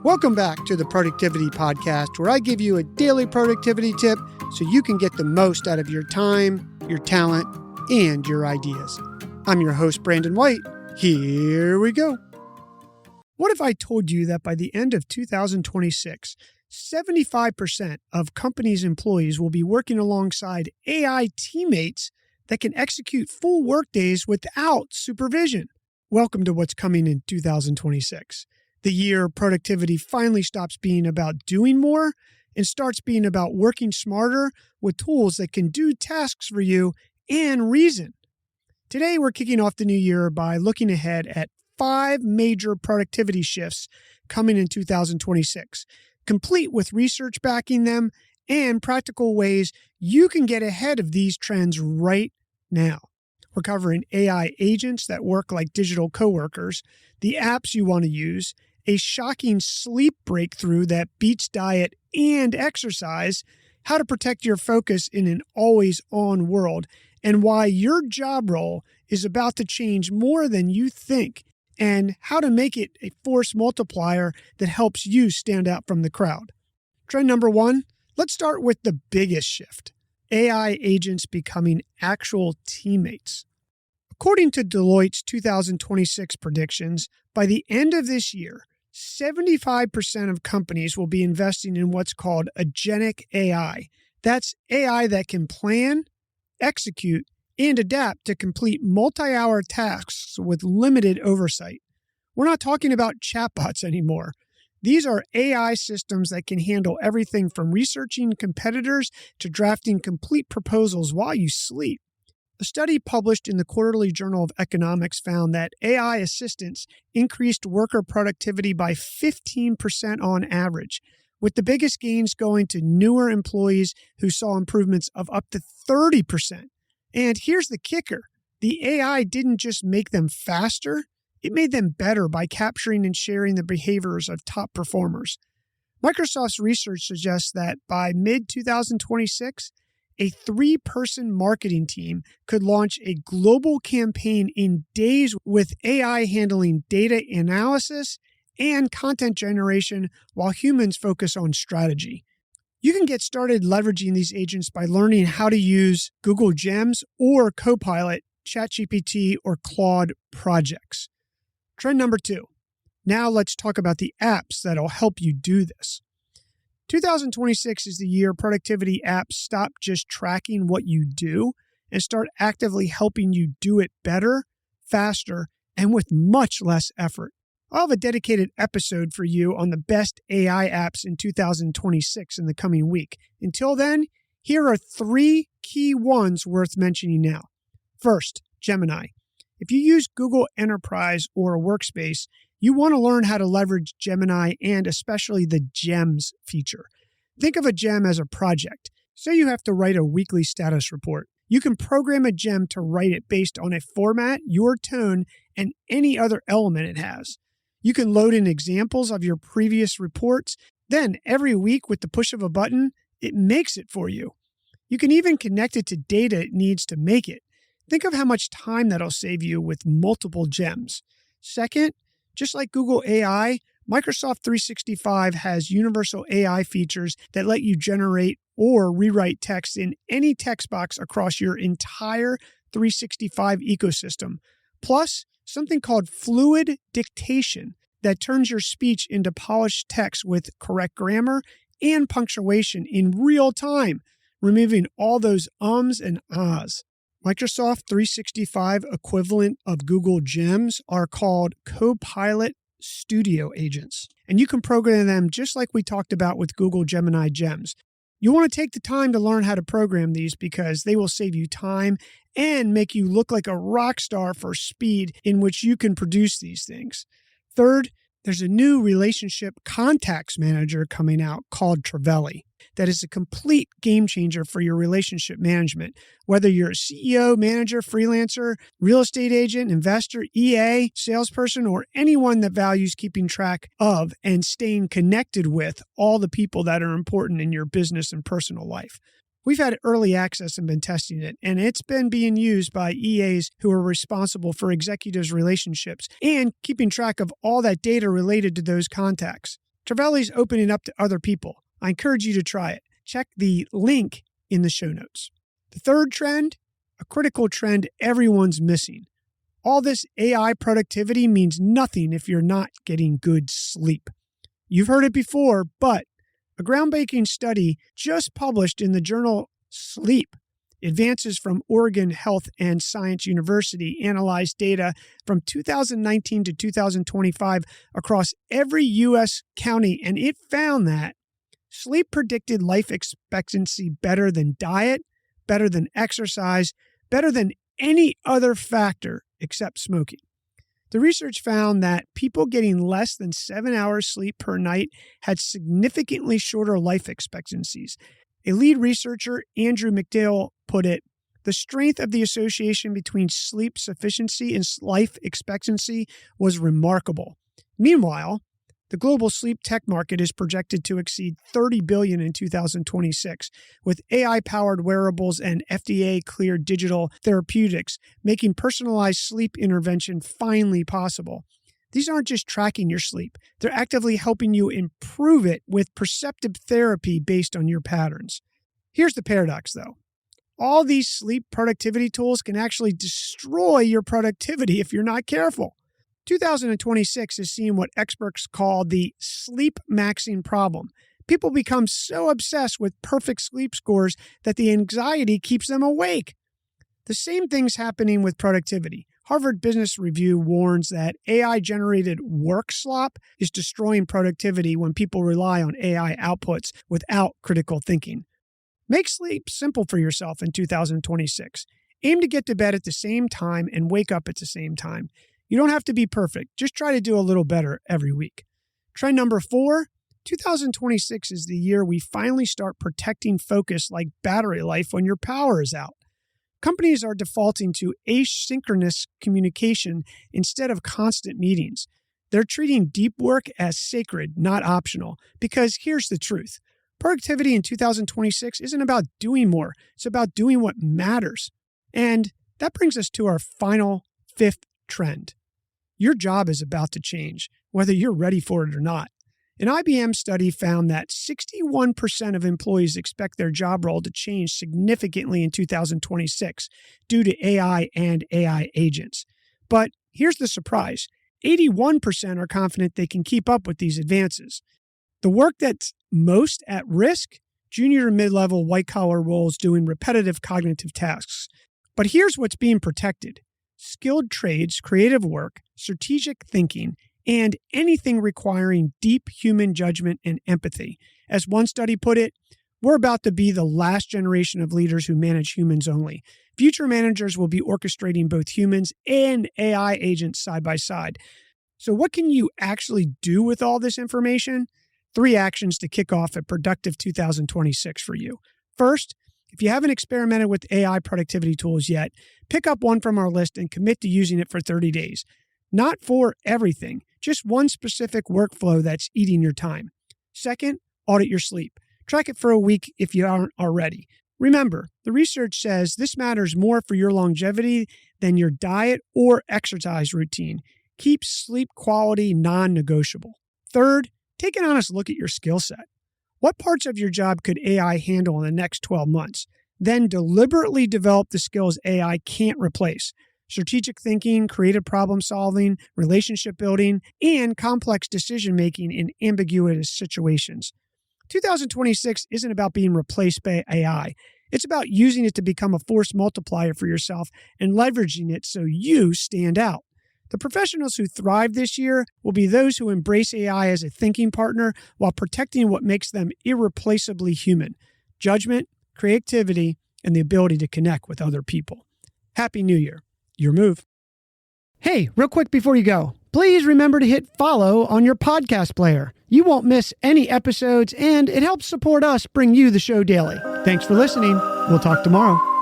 Welcome back to the Productivity Podcast, where I give you a daily productivity tip so you can get the most out of your time, your talent, and your ideas. I'm your host, Brandon White. Here we go. What if I told you that by the end of 2026, 75% of companies' employees will be working alongside AI teammates that can execute full workdays without supervision? Welcome to what's coming in 2026. The year productivity finally stops being about doing more and starts being about working smarter with tools that can do tasks for you and reason. Today, we're kicking off the new year by looking ahead at 5 major productivity shifts coming in 2026, complete with research backing them and practical ways you can get ahead of these trends right now. We're covering AI agents that work like digital coworkers, the apps you want to use, a shocking sleep breakthrough that beats diet and exercise, how to protect your focus in an always-on world, and why your job role is about to change more than you think, and how to make it a force multiplier that helps you stand out from the crowd. Trend number 1, let's start with the biggest shift: AI agents becoming actual teammates. According to Deloitte's 2026 predictions, by the end of this year, 75% of companies will be investing in what's called agentic AI. That's AI that can plan, execute, and adapt to complete multi-hour tasks with limited oversight. We're not talking about chatbots anymore. These are AI systems that can handle everything from researching competitors to drafting complete proposals while you sleep. A study published in the Quarterly Journal of Economics found that AI assistants increased worker productivity by 15% on average, with the biggest gains going to newer employees who saw improvements of up to 30%. And here's the kicker: the AI didn't just make them faster, it made them better by capturing and sharing the behaviors of top performers. Microsoft's research suggests that by mid-2026, a 3-person marketing team could launch a global campaign in days with AI handling data analysis and content generation while humans focus on strategy. You can get started leveraging these agents by learning how to use Google Gems or Copilot, ChatGPT, or Claude projects. Trend number 2. Now let's talk about the apps that'll help you do this. 2026 is the year productivity apps stop just tracking what you do and start actively helping you do it better, faster, and with much less effort. I'll have a dedicated episode for you on the best AI apps in 2026 in the coming week. Until then, here are 3 key ones worth mentioning now. First, Gemini. If you use Google Enterprise or a workspace, you want to learn how to leverage Gemini and especially the Gems feature. Think of a gem as a project. Say you have to write a weekly status report. You can program a gem to write it based on a format, your tone, and any other element it has. You can load in examples of your previous reports. Then every week with the push of a button, it makes it for you. You can even connect it to data it needs to make it. Think of how much time that'll save you with multiple gems. Second, just like Google AI, Microsoft 365 has universal AI features that let you generate or rewrite text in any text box across your entire 365 ecosystem. Plus, something called fluid dictation that turns your speech into polished text with correct grammar and punctuation in real time, removing all those ums and ahs. Microsoft 365 equivalent of Google Gems are called Copilot Studio agents, and you can program them just like we talked about with Google Gemini Gems. You want to take the time to learn how to program these because they will save you time and make you look like a rock star for speed in which you can produce these things. Third, there's a new relationship contacts manager coming out called Travelli that is a complete game changer for your relationship management. Whether you're a CEO, manager, freelancer, real estate agent, investor, EA, salesperson, or anyone that values keeping track of and staying connected with all the people that are important in your business and personal life. We've had early access and been testing it, and it's been being used by EAs who are responsible for executives' relationships and keeping track of all that data related to those contacts. Treveli's opening up to other people. I encourage you to try it. Check the link in the show notes. The third trend, a critical trend everyone's missing. All this AI productivity means nothing if you're not getting good sleep. You've heard it before, but a groundbreaking study just published in the journal Sleep, Advances from Oregon Health and Science University, analyzed data from 2019 to 2025 across every U.S. county, and it found that sleep predicted life expectancy better than diet, better than exercise, better than any other factor except smoking. The research found that people getting less than 7 hours sleep per night had significantly shorter life expectancies. A lead researcher, Andrew McDale, put it, "The strength of the association between sleep sufficiency and life expectancy was remarkable." Meanwhile, the global sleep tech market is projected to exceed $30 billion in 2026, with AI-powered wearables and FDA-cleared digital therapeutics making personalized sleep intervention finally possible. These aren't just tracking your sleep. They're actively helping you improve it with perceptive therapy based on your patterns. Here's the paradox, though. All these sleep productivity tools can actually destroy your productivity if you're not careful. 2026 is seeing what experts call the sleep maxing problem. People become so obsessed with perfect sleep scores that the anxiety keeps them awake. The same thing's happening with productivity. Harvard Business Review warns that AI-generated work slop is destroying productivity when people rely on AI outputs without critical thinking. Make sleep simple for yourself in 2026. Aim to get to bed at the same time and wake up at the same time. You don't have to be perfect. Just try to do a little better every week. Trend number 4, 2026 is the year we finally start protecting focus like battery life when your power is out. Companies are defaulting to asynchronous communication instead of constant meetings. They're treating deep work as sacred, not optional. Because here's the truth. Productivity in 2026 isn't about doing more. It's about doing what matters. And that brings us to our final 5th trend. Your job is about to change, whether you're ready for it or not. An IBM study found that 61% of employees expect their job role to change significantly in 2026 due to AI and AI agents. But here's the surprise. 81% are confident they can keep up with these advances. The work that's most at risk, junior to mid-level white-collar roles doing repetitive cognitive tasks. But here's what's being protected. Skilled trades, creative work, strategic thinking, and anything requiring deep human judgment and empathy. As one study put it, we're about to be the last generation of leaders who manage humans only. Future managers will be orchestrating both humans and AI agents side by side. So what can you actually do with all this information? 3 actions to kick off a productive 2026 for you. First, if you haven't experimented with AI productivity tools yet, pick up one from our list and commit to using it for 30 days. Not for everything, just one specific workflow that's eating your time. Second, audit your sleep. Track it for a week if you aren't already. Remember, the research says this matters more for your longevity than your diet or exercise routine. Keep sleep quality non-negotiable. Third, take an honest look at your skill set. What parts of your job could AI handle in the next 12 months? Then deliberately develop the skills AI can't replace. Strategic thinking, creative problem solving, relationship building, and complex decision making in ambiguous situations. 2026 isn't about being replaced by AI. It's about using it to become a force multiplier for yourself and leveraging it so you stand out. The professionals who thrive this year will be those who embrace AI as a thinking partner while protecting what makes them irreplaceably human: judgment, creativity, and the ability to connect with other people. Happy New Year. Your move. Hey, real quick before you go, please remember to hit follow on your podcast player. You won't miss any episodes, and it helps support us bring you the show daily. Thanks for listening. We'll talk tomorrow.